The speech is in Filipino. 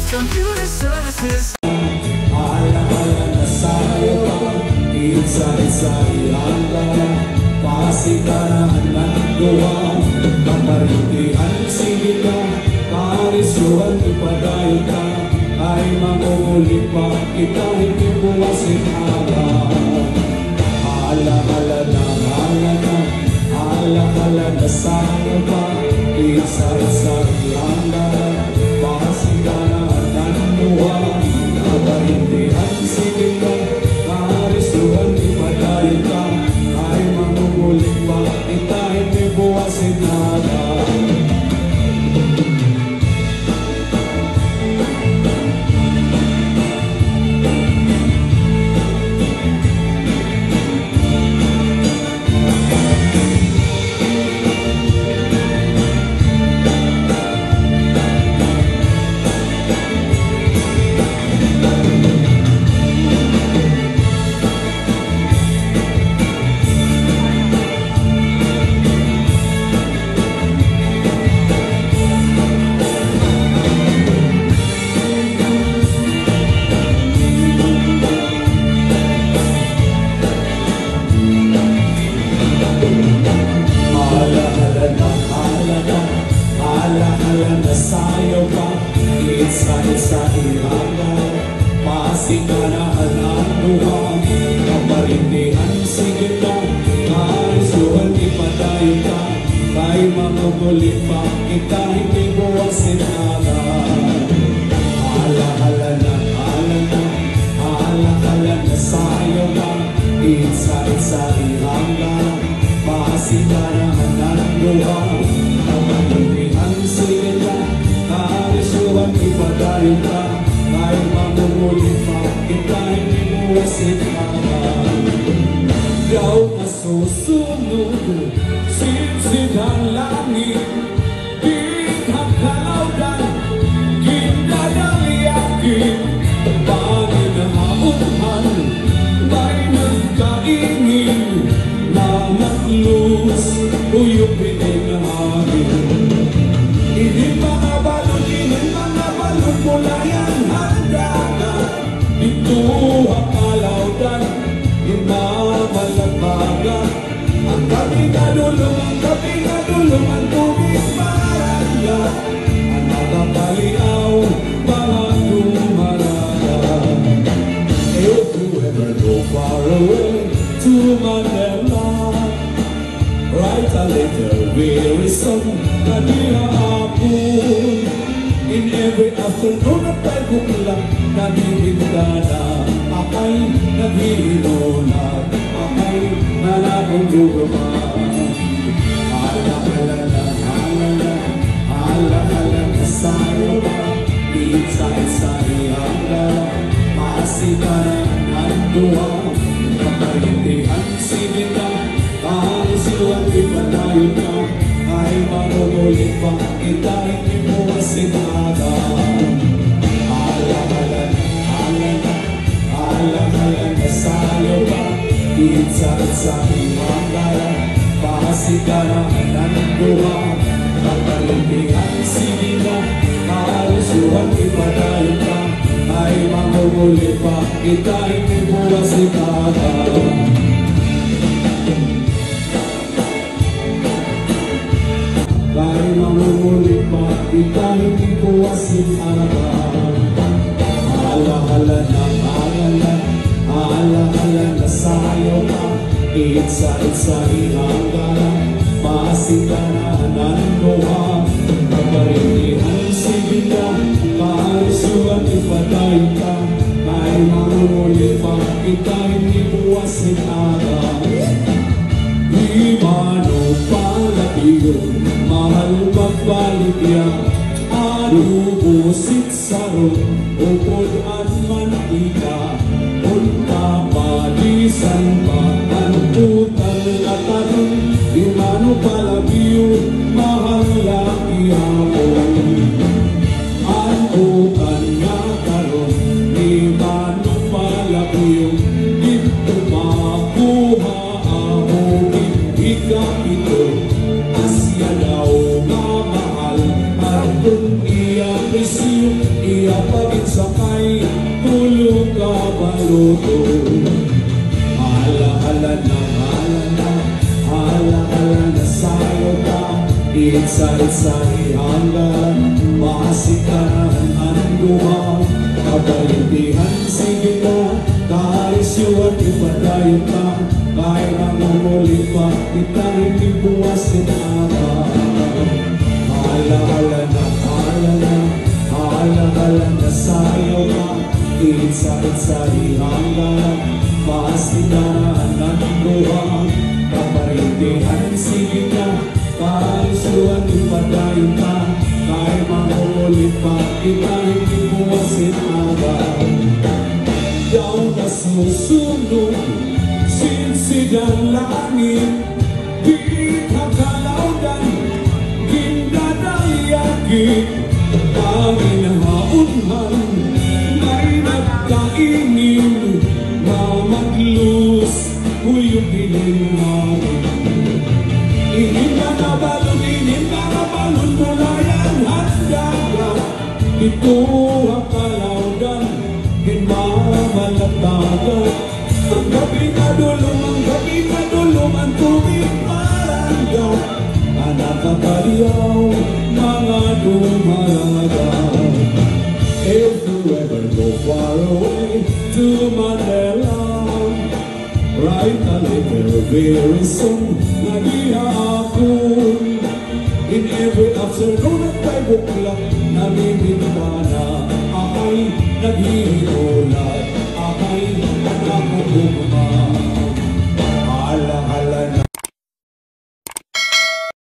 some beauty services. Ala-ala na sa'yo pa, isa-isa ihanda, pasigarahan ng gawa, kaparintihan sige ka, karisyuhan ipadayo ka, ay makukulit pa kita, hindi buwasin agad. Ala-ala na, ala-ala na sa'yo pa, isa-isa ihanda, pasigarahan ng gawa, kaparintihan sige ka, karisuhan ipadayo ka, ay makukulit pa kita, hindi buwasin agad. Ala-ala na sa'yo pa, isa-isa ihanda, pasigarahan ang luwag, kaparintihan sige ka, karisuhan ipadayo ka, kay makukulit pa kita, hindi buwasin agad. Ala-ala na sa'yo pa, isa-isa ihanda, pasigarahan ang luwag, kaparintihan sige ka, karisuhan ipadayo ka, kay makukulit pa kita, hindi buwasin agad. Ikaw na susunod, sinsid ang langit, di kakalawdan, kinadaliakin, paginahauhan, may nagkaingin, na naglus, uyupin ang hangin. Hindi mga balon mula yan handagan, ito ang kalawdan, imamalagbagan, ang kapingadulong, ang tubig maraya, ang nakakaliaw, mga dumaraya. If you ever go far away to Manila, write a letter very soon, kanihapon. In every afternoon at tayo buklang nagibindana, akay naghihilunag, akay nalabong lugaman. Ala-ala na sa'yo ba, isa-isa ihanda, pasigarahan ang luwa, kaparintihan sige ka, karisuhan ipadayo ka, ay makukulit pa kita, hindi buwasin agad. Ala-ala na sa'yo ba, isa-isa ihanda, pasigarahan ang luwa, kaparintihan sige ka, karisuhan ipadayo ka, ay makukulit pa kita, hindi buwasin agad. Kaya mamulit pa kita, hindi buwasin agad. Ala-ala na sa'yo pa, isa-isa ihanda, pasigarahan ang luha, kaparintihan sige ka, karisuhan ipadayo ka, kay mamulit pa kita, hindi buwasin agad. Di mano palabiyo, mahal magbaligya, anubusit sarong, upod at mantika, punta palisan pa, anuputan at anong, di mano palabiyo, mahal laki hapon. Anuputan nga karon, di mano palabiyo, dito makuha ako, ikapito, asya daw mamahal, at kung iya presyo, iya pa Pulong ka baluto. Hala-hala na sayo ka. Itsa-itsay hanggang masikaran ang luha. Kabalintihan sige na, kaisuan ipadayon ka. Kahit ang umulit pa, kitang ikibuwasin aga. Hala-hala na sayo ka. Itsa-itsay hanggang masikaran ang luha. Kabalintihan sige na, kaisuan ipadayon ka. Kahit mangulit pa, kitang ikibuwasin aga. Daw na susunod, sinsidang langit, di kakalaudan, ginadayagit. Ang inahaunman, may nagkainin, mamaglus, huyong dilinman. Ininda na balon mula yan handaga. Ito ang kalaudan, ginmamalatagan. Ang gabi na dulong, ang tubig marangga. Anak kakaliyaw, mga dumaraga. If you ever go far away to Manila, write a letter very soon. Nagiha ako in every afternoon at 5 o'clock.